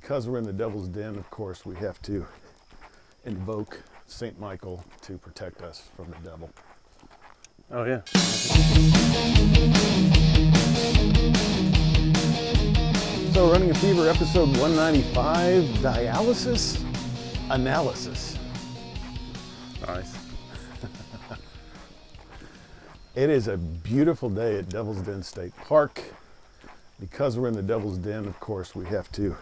because we're in the devil's den, of course, we have to invoke St. Michael to protect us from the devil. Oh, yeah. So, Running a Fever, episode 195, Dialysis Analysis. Nice. It is a beautiful day at Devil's Den State Park. Because we're in the Devil's Den, of course, we have to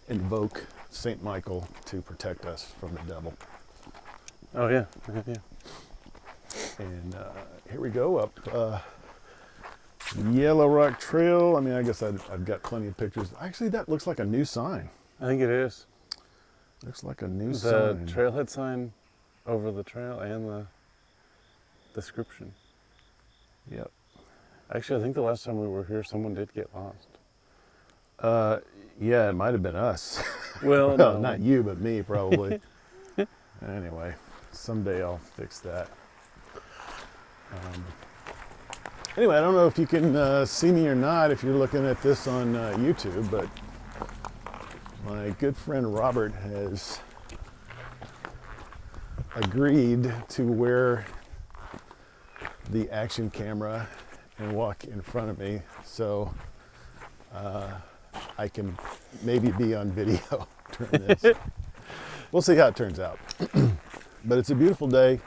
invoke St. Michael to protect us from the devil. Oh, yeah. Yeah. And here we go up Yellow Rock Trail. I mean, I guess I've got plenty of pictures. Actually, that looks like a new sign. I think it is. Looks like a new The sign. trailhead sign over the trail and the description. Yep. Actually, I think the last time we were here, someone did get lost. Yeah, it might have been us. Well, Well, no. not you, but me, probably. Anyway, someday I'll fix that. Anyway, I don't know if you can see me or not if you're looking at this on YouTube, but my good friend Robert has agreed to wear the action camera and walk in front of me, so I can maybe be on video during this. We'll see how it turns out. But it's a beautiful day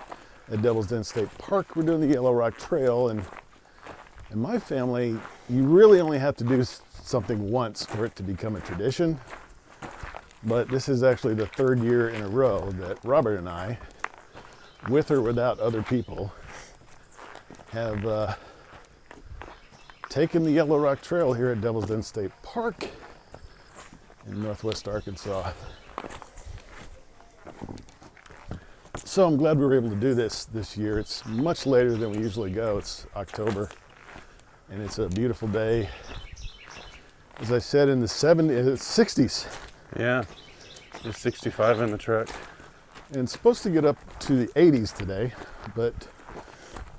at Devil's Den State Park. We're doing the Yellow Rock Trail, and in my family, you really only have to do something once for it to become a tradition. But this is actually the third year in a row that Robert and I, with or without other people, have taken the Yellow Rock Trail here at Devil's Den State Park in northwest Arkansas. So I'm glad we were able to do this year. It's much later than we usually go. It's October, and it's a beautiful day. As I said, in the 60s. Yeah. There's 65 in the truck. And it's supposed to get up to the 80s today, but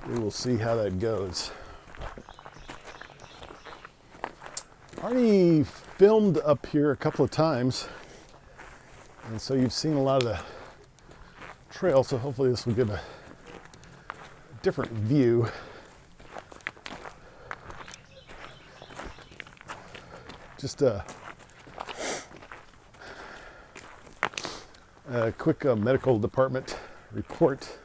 we will see how that goes. Already filmed up here a couple of times, and so you've seen a lot of the trail, so hopefully this will give a different view. Just a quick medical department report.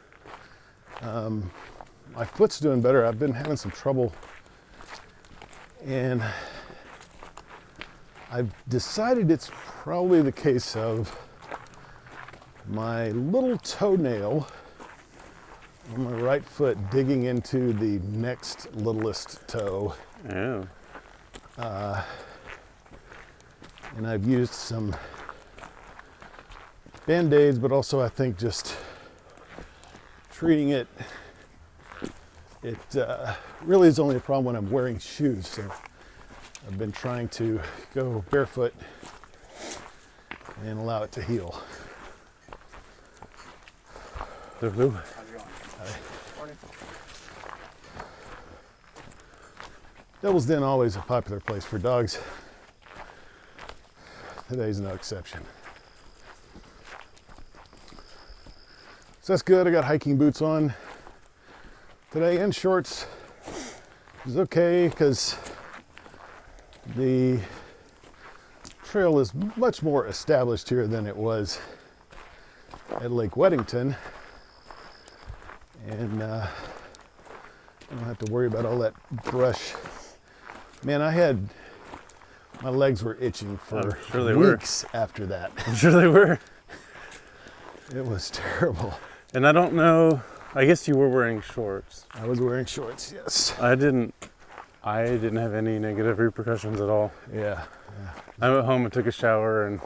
My foot's doing better. I've been having some trouble, and I've decided it's probably the case of my little toenail on my right foot digging into the next littlest toe. Yeah. And I've used some Band-Aids, but also I think just treating it, it really is only a problem when I'm wearing shoes. So I've been trying to go barefoot and allow it to heal. How's it going? Morning. Devil's Den, always a popular place for dogs. Today's no exception. So that's good. I got hiking boots on today and shorts. It's okay because the trail is much more established here than it was at Lake Weddington. And I don't have to worry about all that brush. Man, my legs were itching for weeks after that. I'm sure they were. It was terrible. And I don't know, I guess you were wearing shorts. I was wearing shorts, yes. I didn't have any negative repercussions at all. Yeah. I went home and took a shower and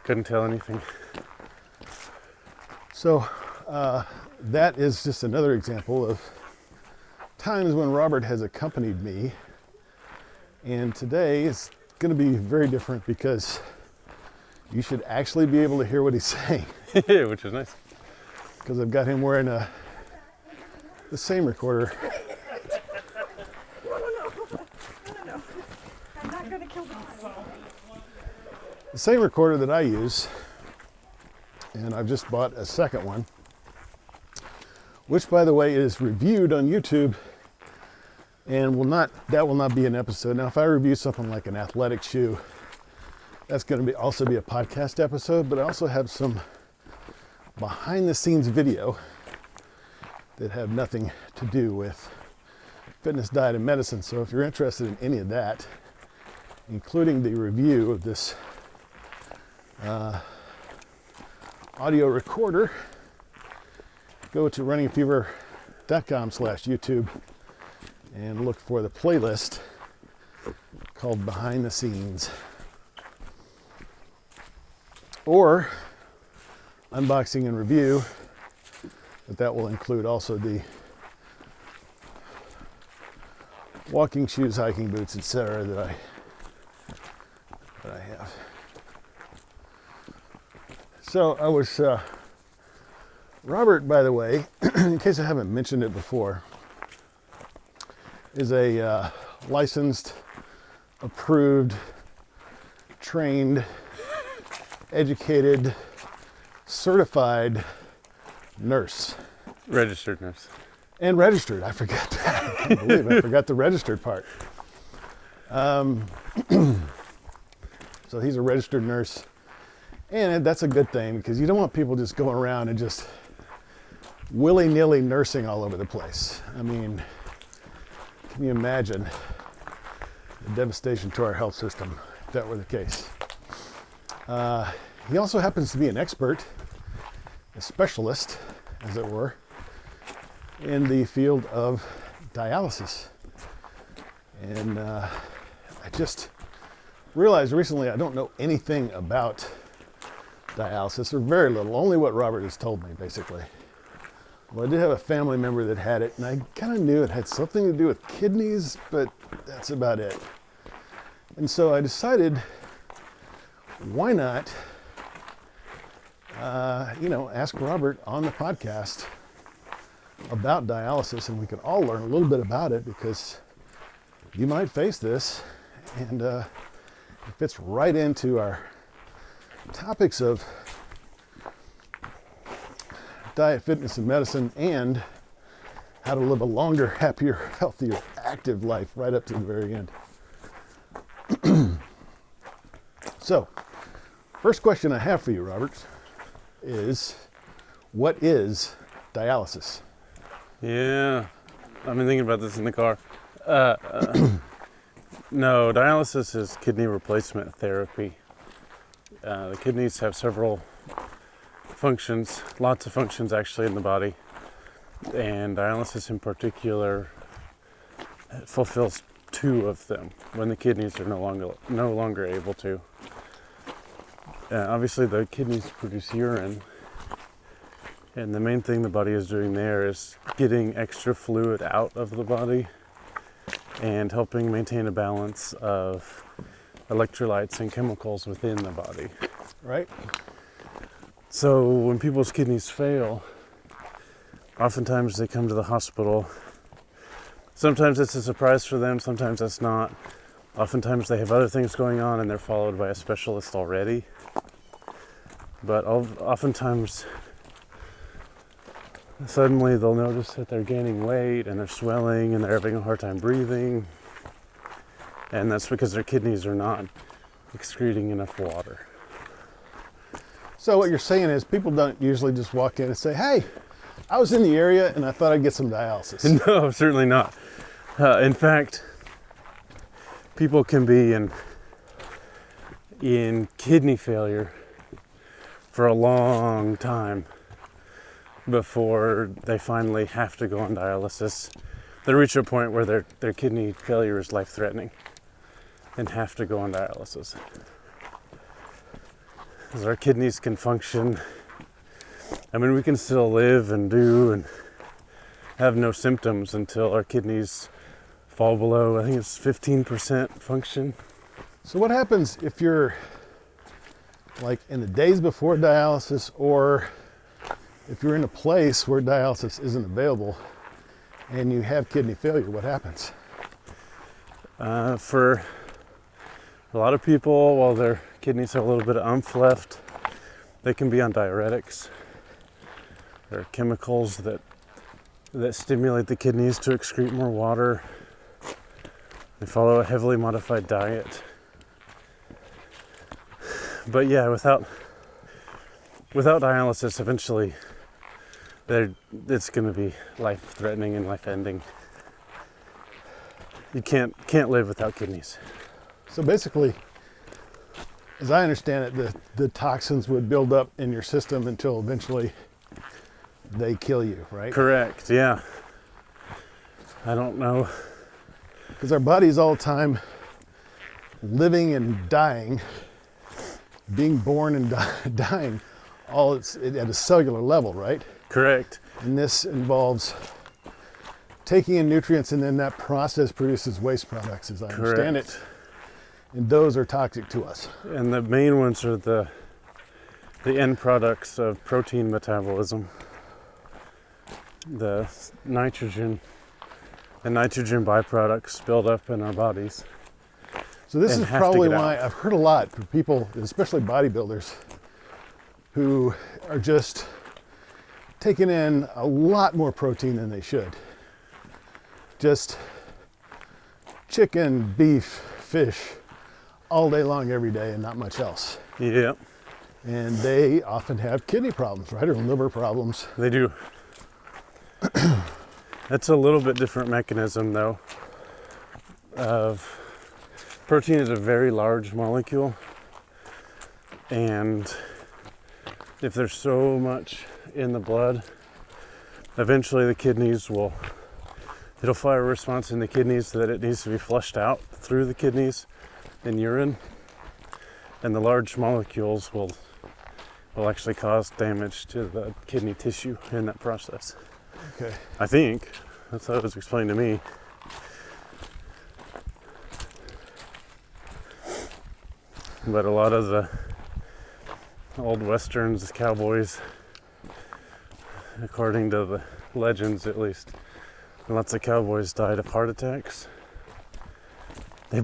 couldn't tell anything. So that is just another example of times when Robert has accompanied me. And today is going to be very different because you should actually be able to hear what he's saying. Which is nice. Because I've got him wearing the same recorder. No. I'm not going to kill them. The same recorder that I use, and I've just bought a second one, which by the way is reviewed on YouTube and that will not be an episode. Now if I review something like an athletic shoe, that's going to also be a podcast episode, but I also have some behind the scenes video that have nothing to do with fitness, diet, and medicine. So if you're interested in any of that, including the review of this audio recorder, go to runningfever.com/YouTube and look for the playlist called Behind the Scenes, or unboxing and review, but that will include also the walking shoes, hiking boots, etc. that I have. So I was Robert, by the way, in case I haven't mentioned it before, is a licensed, approved, trained, educated, certified nurse. Registered nurse. And registered. I forgot that. I can't believe I forgot the registered part. So he's a registered nurse. And that's a good thing, because you don't want people just going around and just willy-nilly nursing all over the place. I mean, can you imagine the devastation to our health system if that were the case? He also happens to be an expert, a specialist, as it were, in the field of dialysis. And I just realized recently I don't know anything about dialysis, or very little, only what Robert has told me, basically. Well, I did have a family member that had it, and I kind of knew it had something to do with kidneys, but that's about it. And so I decided, why not, ask Robert on the podcast about dialysis, and we could all learn a little bit about it, because you might face this, and it fits right into our topics of diet, fitness, and medicine, and how to live a longer, happier, healthier, active life right up to the very end. So, first question I have for you, Robert, is what is dialysis? Yeah, I've been thinking about this in the car. No, dialysis is kidney replacement therapy. The kidneys have several functions, lots of functions actually in the body, and dialysis in particular fulfills two of them when the kidneys are no longer able to. Obviously the kidneys produce urine, and the main thing the body is doing there is getting extra fluid out of the body and helping maintain a balance of electrolytes and chemicals within the body. Right? So when people's kidneys fail, oftentimes they come to the hospital. Sometimes it's a surprise for them, sometimes it's not. Oftentimes they have other things going on and they're followed by a specialist already. But oftentimes, suddenly they'll notice that they're gaining weight and they're swelling and they're having a hard time breathing. And that's because their kidneys are not excreting enough water. So what you're saying is people don't usually just walk in and say, hey, I was in the area and I thought I'd get some dialysis. No, certainly not. In fact, people can be in kidney failure for a long time before they finally have to go on dialysis. They reach a point where their kidney failure is life-threatening and have to go on dialysis. Because our kidneys can function. I mean, we can still live and do and have no symptoms until our kidneys fall below, I think it's 15% function. So what happens if you're like in the days before dialysis, or if you're in a place where dialysis isn't available and you have kidney failure? What happens? For a lot of people, while their kidneys have a little bit of umph left, they can be on diuretics. There are chemicals that stimulate the kidneys to excrete more water. They follow a heavily modified diet. But yeah, without dialysis, eventually it's going to be life-threatening and life-ending. You can't live without kidneys. So basically, as I understand it, the toxins would build up in your system until eventually they kill you, right? Correct, yeah. I don't know. Because our body's all the time living and dying, being born and dying, all at a cellular level, right? Correct. And this involves taking in nutrients, and then that process produces waste products, as I understand it. And those are toxic to us. And the main ones are the end products of protein metabolism. The nitrogen byproducts build up in our bodies. So this is probably why I've heard a lot from people, especially bodybuilders, who are just taking in a lot more protein than they should. Just chicken, beef, fish, all day long, every day, and not much else. Yeah. And they often have kidney problems, right? Or liver problems. They do. That's a little bit different mechanism, though. Protein is a very large molecule, and if there's so much in the blood, eventually the kidneys it'll fire a response in the kidneys that it needs to be flushed out through the kidneys in urine, and the large molecules will actually cause damage to the kidney tissue in that process. Okay. I think that's how it was explained to me. But a lot of the old westerns, cowboys, according to the legends at least, lots of cowboys died of heart attacks. They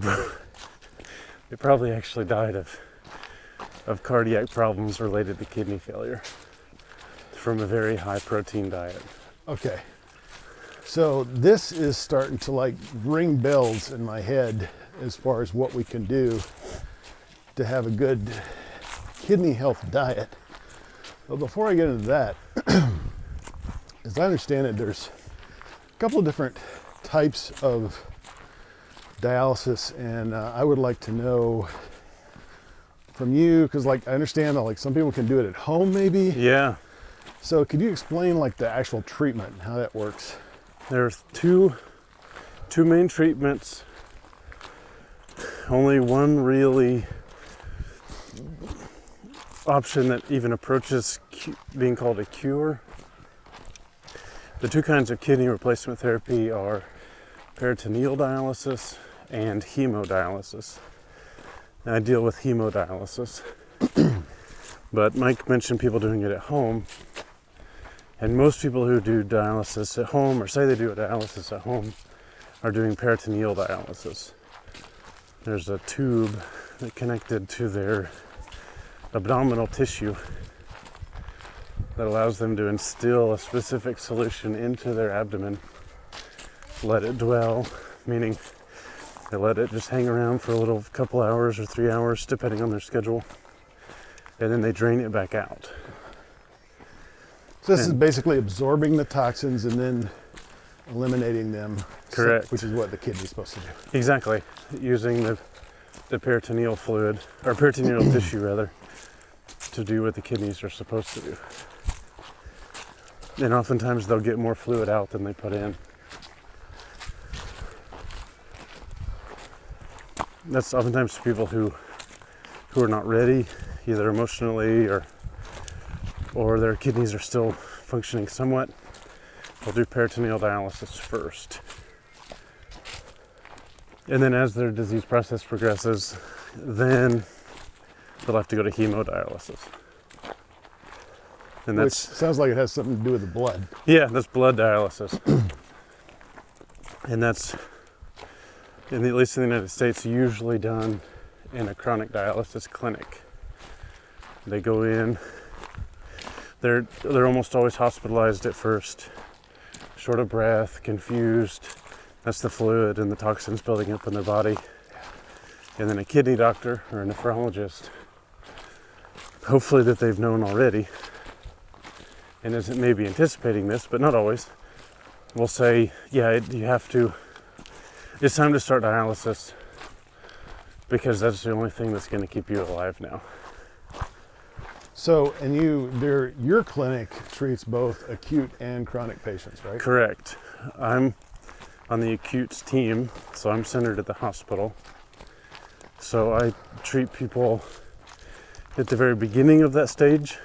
probably actually died of cardiac problems related to kidney failure from a very high protein diet. Okay. So this is starting to ring bells in my head as far as what we can do to have a good kidney health diet. But before I get into that, as I understand it, there's a couple of different types of dialysis, and I would like to know from you, because I understand that some people can do it at home maybe. Yeah. So could you explain the actual treatment and how that works? There's two main treatments. Only one really option that even approaches being called a cure. The two kinds of kidney replacement therapy are peritoneal dialysis and hemodialysis. And I deal with hemodialysis. But Mike mentioned people doing it at home. And most people who do dialysis at home, or say they do dialysis at home, are doing peritoneal dialysis. There's a tube that connected to their abdominal tissue that allows them to instill a specific solution into their abdomen, let it dwell, meaning they let it just hang around for a couple hours or 3 hours, depending on their schedule, and then they drain it back out. So this is basically absorbing the toxins and then eliminating them. Correct. Which is what the kidney's supposed to do. Exactly. Using the peritoneal fluid, or peritoneal tissue rather, to do what the kidneys are supposed to do. And oftentimes they'll get more fluid out than they put in. That's oftentimes people who are not ready, either emotionally or their kidneys are still functioning somewhat. They'll do peritoneal dialysis first. And then as their disease process progresses, then they'll have to go to hemodialysis. And Which sounds like it has something to do with the blood. Yeah, that's blood dialysis. And that's, at least in the United States, usually done in a chronic dialysis clinic. They go in, they're almost always hospitalized at first, short of breath, confused. That's the fluid and the toxins building up in their body. And then a kidney doctor or a nephrologist, hopefully that they've known already, and isn't maybe anticipating this, but not always, will say, yeah, it's time to start dialysis because that's the only thing that's going to keep you alive now. So, and your clinic treats both acute and chronic patients, right? Correct. I'm on the acute team, so I'm centered at the hospital. So I treat people at the very beginning of that stage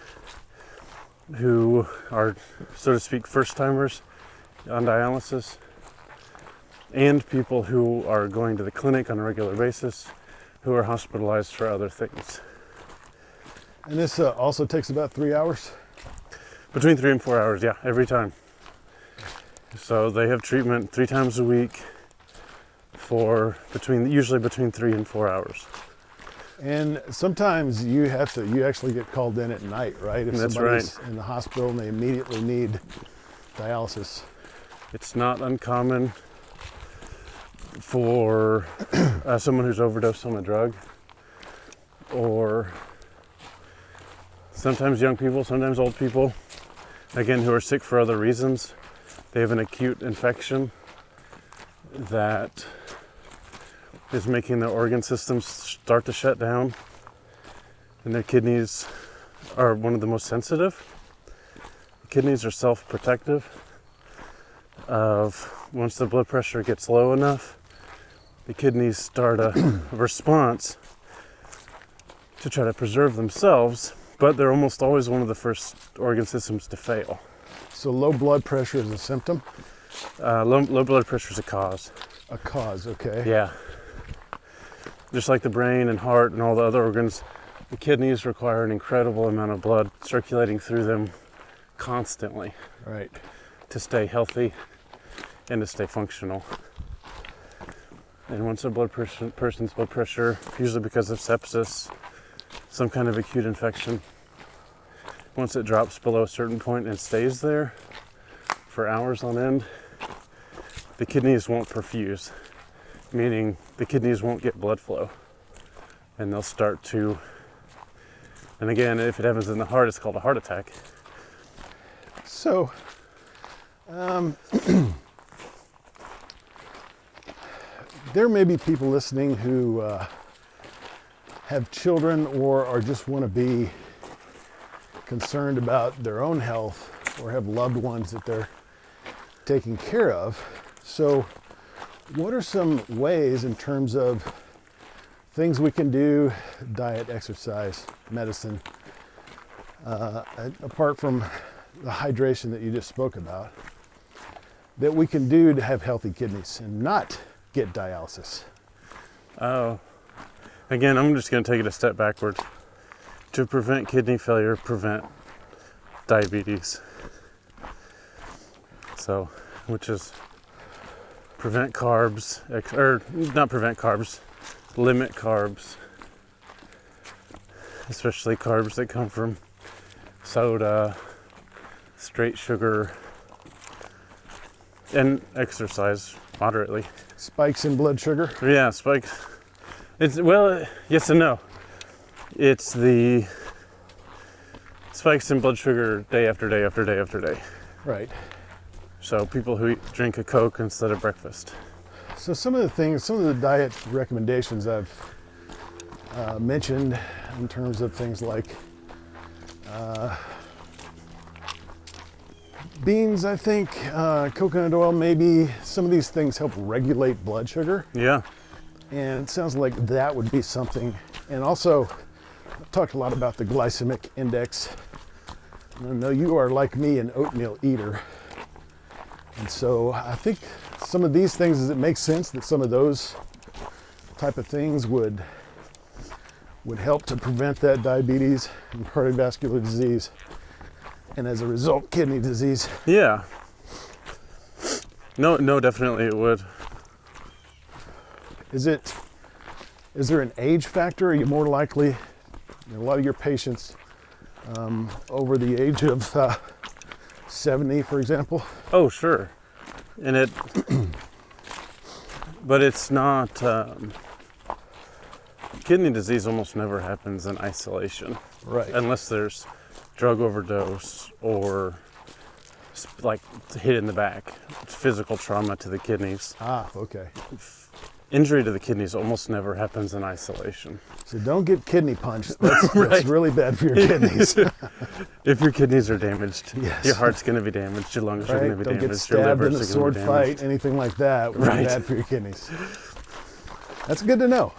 who are, so to speak, first-timers on dialysis, and people who are going to the clinic on a regular basis who are hospitalized for other things. And this also takes about 3 hours? Between 3 and 4 hours, yeah, every time. So they have treatment 3 times a week for usually between 3 and 4 hours. And sometimes you actually get called in at night, right? If That's somebody's right. in the hospital and they immediately need dialysis. It's not uncommon for someone who's overdosed on a drug, or sometimes young people, sometimes old people, again, who are sick for other reasons. They have an acute infection that is making their organ systems start to shut down, and their kidneys are one of the most sensitive. Kidneys are self-protective of once the blood pressure gets low enough, the kidneys start a response to try to preserve themselves, but they're almost always one of the first organ systems to fail. So low blood pressure is a symptom? Low blood pressure is a cause. A cause, okay. Yeah. Just like the brain and heart and all the other organs, the kidneys require an incredible amount of blood circulating through them constantly. Right. To stay healthy and to stay functional. And once a person's blood pressure, usually because of sepsis, some kind of acute infection, once it drops below a certain point and stays there for hours on end, the kidneys won't perfuse, meaning the kidneys won't get blood flow. And they'll start to, and again, if it happens in the heart, it's called a heart attack. So, there may be people listening who have children or just want to be concerned about their own health or have loved ones that they're taking care of. So, what are some ways in terms of things we can do, diet, exercise, medicine, apart from the hydration that you just spoke about, that we can do to have healthy kidneys and not get dialysis? Oh, again, I'm just going to take it a step backward. To prevent kidney failure, prevent diabetes. So, which is prevent carbs, or not prevent carbs, limit carbs, especially carbs that come from soda, straight sugar, and exercise moderately. Spikes in blood sugar? Yeah, spikes. Yes and no. It's the spikes in blood sugar day after day after day after day. Right. So people who drink a Coke instead of breakfast. So some of the diet recommendations I've mentioned in terms of things like beans, I think, coconut oil, maybe. Some of these things help regulate blood sugar. Yeah. And it sounds like that would be something. And also, I've talked a lot about the glycemic index. I know you are, like me, an oatmeal eater. And so I think some of these things, it makes sense that some of those type of things would help to prevent that diabetes and cardiovascular disease, and as a result, kidney disease. Yeah. No, definitely it would. Is it Is there an age factor? Are you more likely, a lot of your patients over the age of 70, for example? Oh, sure. And it, but it's not, kidney disease almost never happens in isolation. Right. Unless there's drug overdose or like hit in the back, physical trauma to the kidneys. Ah, okay. Injury to the kidneys almost never happens in isolation. So don't get kidney punched. That's, Right. that's really bad for your kidneys. If your kidneys are damaged, Yes. your heart's going to be damaged, your lungs are Right? going to be Don't get damaged, your stabbed livers in a are sword going to be damaged. fight, anything like that would be Right. bad for your kidneys. That's good to know.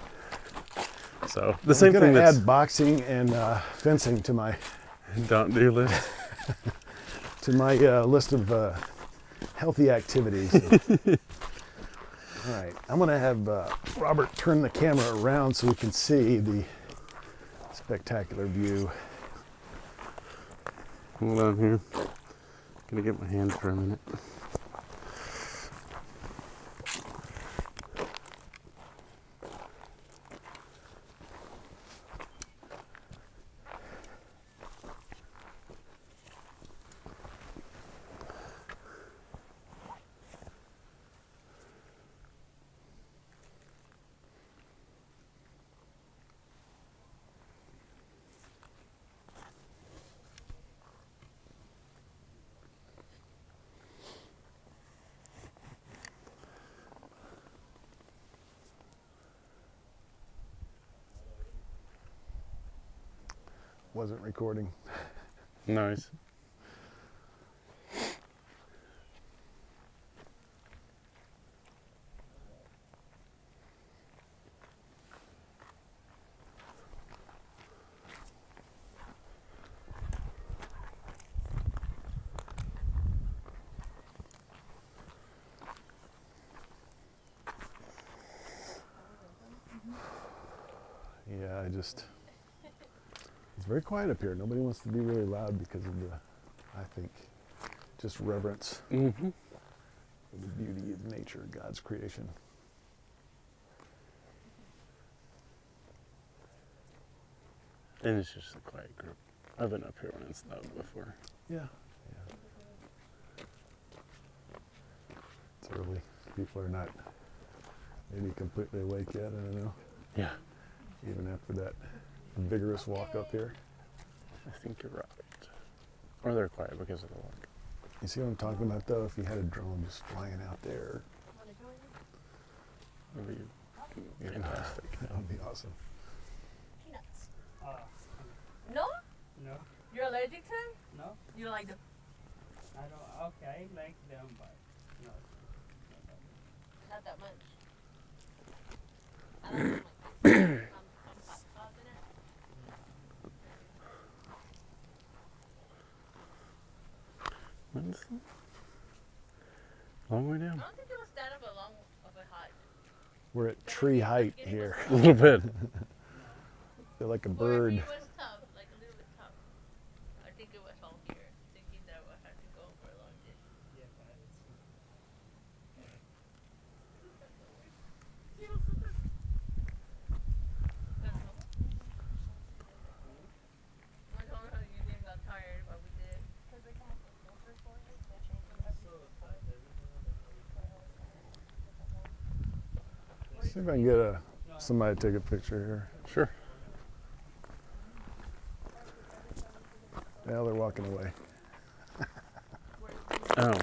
So the same I'm thing going to that's add boxing and fencing to my don't do list. list of healthy activities. All right, I'm going to have Robert turn the camera around so we can see the spectacular view. Hold on here. Gonna get my hands for a minute. Wasn't recording. Nice. Yeah, it's very quiet up here. Nobody wants to be really loud because of I think, just reverence Mm-hmm. for the beauty of nature, God's creation. And it's just a quiet group. I've been up here when it's loud before. Yeah. It's early. People are not maybe completely awake yet, I don't know. Yeah, Even after that vigorous walk up here. I think you're right. Or they're quiet because of the walk. You see what I'm talking about though? If you had a drone just flying out there, That would be fantastic. that would be awesome. Peanuts. No? No, You're allergic to them? no, You don't like them? I don't. Okay, I like them, but no. Not that much. I like them like some hot sauce in it. When's long way I down? don't think it was that of a long of a hot. We're at tree height here. A little bit. Feel like a For bird. me, it was tough, like a little bit tough. I think it was all here, thinking that I would have to go for a long distance. Yeah, but I told her you didn't got tired, but we did. See if I can get somebody to take a picture here. Sure. Now they're walking away. Oh,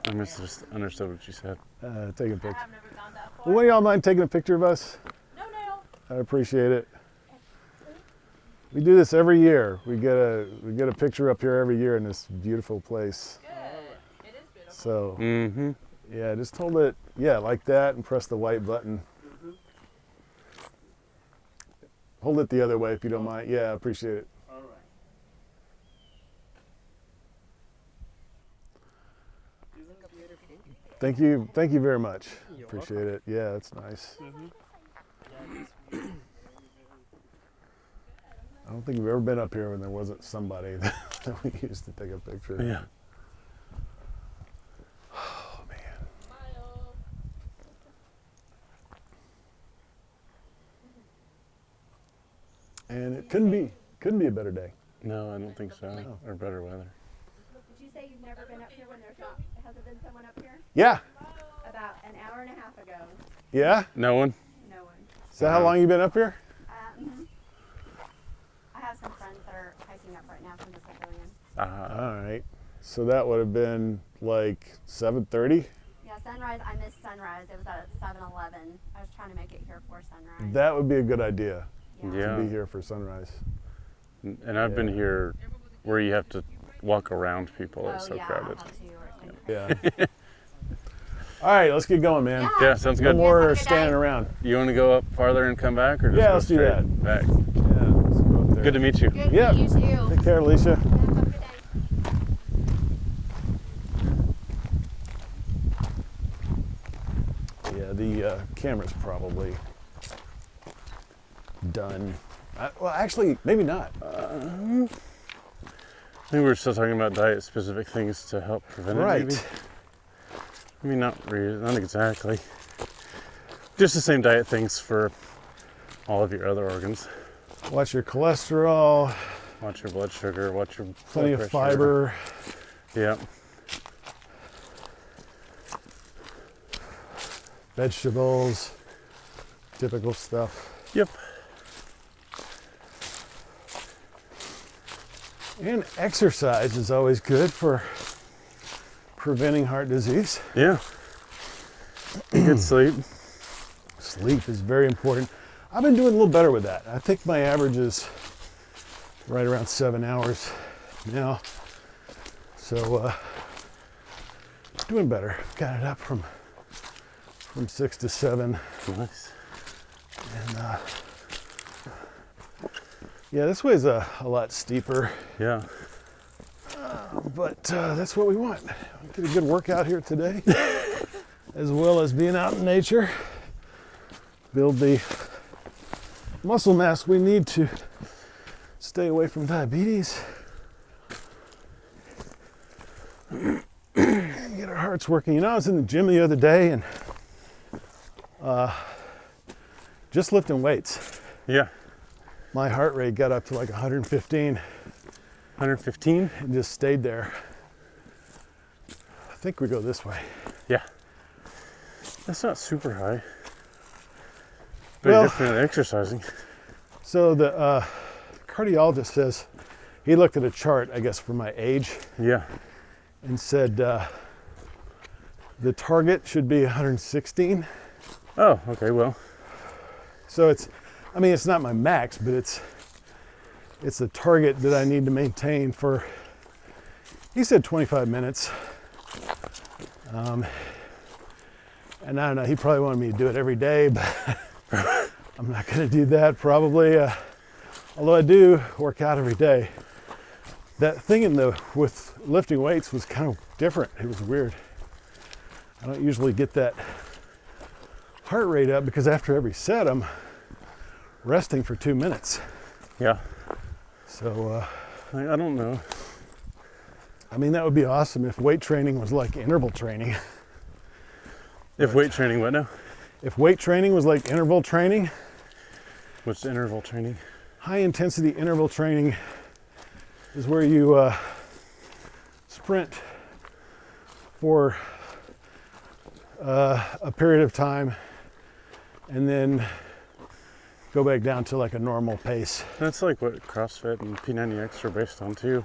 I misunderstood what you said. Take a I picture. have never gone that far. Well, one of y'all mind taking a picture of us? No, no. I appreciate it. We do this every year. We get a picture up here every year in this beautiful place. Good. It is beautiful. So Mm-hmm. yeah, just hold it, yeah, like that, and press the white button. Hold it the other way if you don't mind. Yeah, I appreciate it. all right. Thank you very much. You're Appreciate it. Yeah, that's nice. I don't think we've ever been up here when there wasn't somebody that we used to take a picture. Yeah. Oh man. Smile. and it couldn't be a better day. No, I don't think so. Or better weather. Did you say you've never been up here when there's not, has there been someone up here? Yeah. About an hour and a half ago, Yeah? No one? no one. So how long you been up here? Mhm. I have some friends that are hiking up right now from the pavilion. All right. So that would have been like 7:30. Yeah, sunrise, I missed sunrise. It was at 7:11. I was trying to make it here for sunrise. That would be a good idea Yeah. to be here for sunrise. And I've been here where you have to walk around people. It's so yeah, crowded. I have to, I think. Yeah. All right, let's get going, man. Yeah, sounds No good. more Have a good standing day. around. You want to go up farther and come back, or just Yeah, go let's do straight that. back? Yeah, let's go up there. Good to meet you. Good Yeah. to meet you too. Take care, Alicia. Yeah, have a good day. Yeah, the camera's probably done. Well, actually, maybe not. I think we're still talking about diet-specific things to help prevent it. Maybe. Right. I mean, not exactly. Just the same diet things for all of your other organs. Watch your cholesterol, Watch your blood sugar. Watch your plenty blood of pressure. fiber, Yeah. vegetables, typical stuff. Yep. And exercise is always good for preventing heart disease. Yeah. Good sleep. Sleep is very important. I've been doing a little better with that. I think my average is right around 7 hours now. So doing better. Got it up from 6 to 7. Nice. And yeah, this way's a lot steeper, Yeah. but that's what we want. Get a good workout here today, as well as being out in nature. Build the muscle mass we need to stay away from diabetes. And get our hearts working. You know, I was in the gym the other day and just lifting weights. Yeah. My heart rate got up to like 115 115? and just stayed there. I think we go this way. Yeah. That's not super high. But Well- you're definitely exercising. So the cardiologist says, he looked at a chart, I guess, for my age Yeah. and said the target should be 116. Oh, okay, well. So it's not my max, but it's the target that I need to maintain for, he said 25 minutes. And I don't know, he probably wanted me to do it every day, but I'm not gonna do that probably. Although I do work out every day. That thing with lifting weights was kind of different. It was weird. I don't usually get that heart rate up because after every set I'm resting for 2 minutes. Yeah. So, I don't know. I mean, that would be awesome if weight training was like interval training. If weight training, what now? If weight training was like interval training, What's interval training? high intensity interval training is where you sprint for a period of time and then go back down to like a normal pace. That's like what CrossFit and P90X are based on too.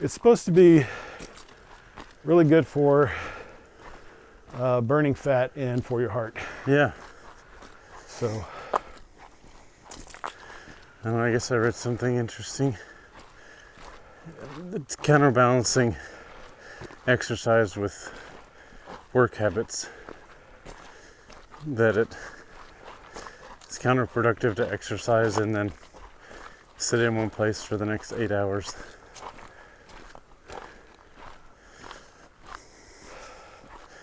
It's supposed to be really good for burning fat and for your heart. Yeah. So, I guess I read something interesting. It's counterbalancing exercise with work habits. That it's counterproductive to exercise and then sit in one place for the next 8 hours.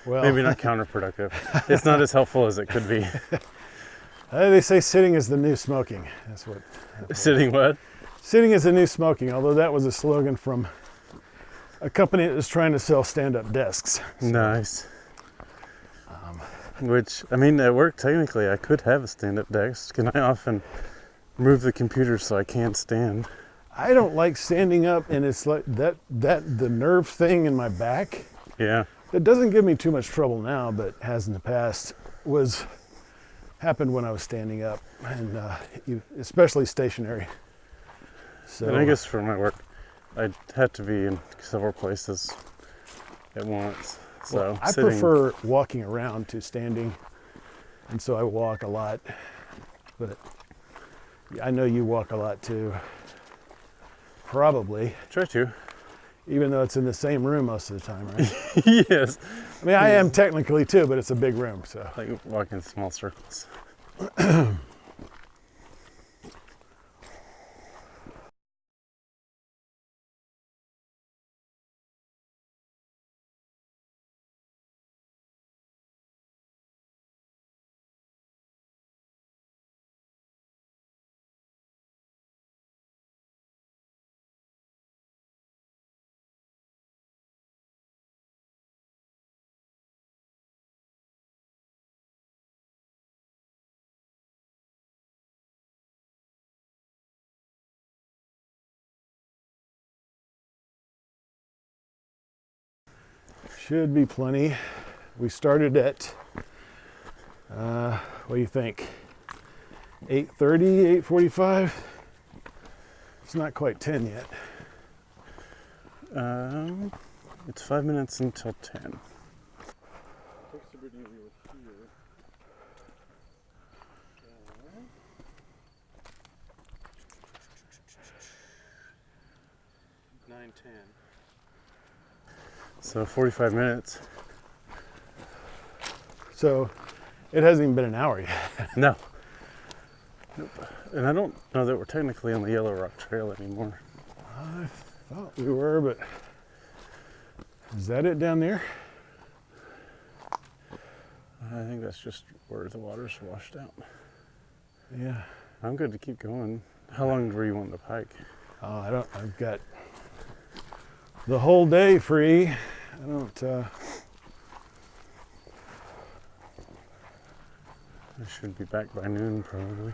well, Maybe not counterproductive. It's not as helpful as it could be. they say sitting is the new smoking. That's what. Sitting what? Sitting is the new smoking, although that was a slogan from a company that was trying to sell stand-up desks. Nice. Which, I mean, at work, technically, I could have a stand-up desk. Can I often move the computer so I can stand. I don't like standing up, and it's like that the nerve thing in my back. Yeah. It doesn't give me too much trouble now, but has in the past. Happened when I was standing up, and especially stationary. So And I guess for my work, I'd have to be in several places at once. So well, I sitting, prefer walking around to standing, and so I walk a lot. But I know you walk a lot too. Probably, try to. even though it's in the same room most of the time, right? Yes. I mean, I am technically too, but it's a big room, so. Like walk in small circles. Should be plenty. We started at, what do you think? 8:30, 8:45? It's not quite 10 yet. It's 5 minutes until 10. So 45 minutes. So it hasn't even been an hour yet. No. Nope. And I don't know that we're technically on the Yellow Rock Trail anymore. I thought we were, but is that it down there? I think that's just where the water's washed out. Yeah. I'm good to keep going. How long were you wanting to hike? Oh, I've got the whole day free. I should be back by noon probably.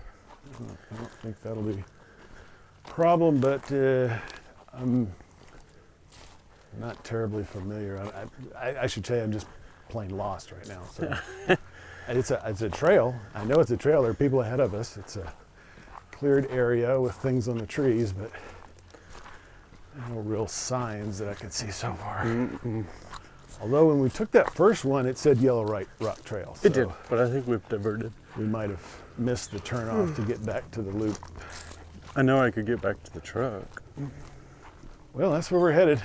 I don't think that'll be a problem, but I'm not terribly familiar. I should say I'm just plain lost right now. So it's a trail. I know it's a trail. There are people ahead of us. It's a cleared area with things on the trees, but no real signs that I can see so far. Mm-mm. Although when we took that first one, it said Yellow Rock Trail. So It did, but I think we've diverted. we might have missed the turnoff to get back to the loop. I know I could get back to the truck. Well, that's where we're headed.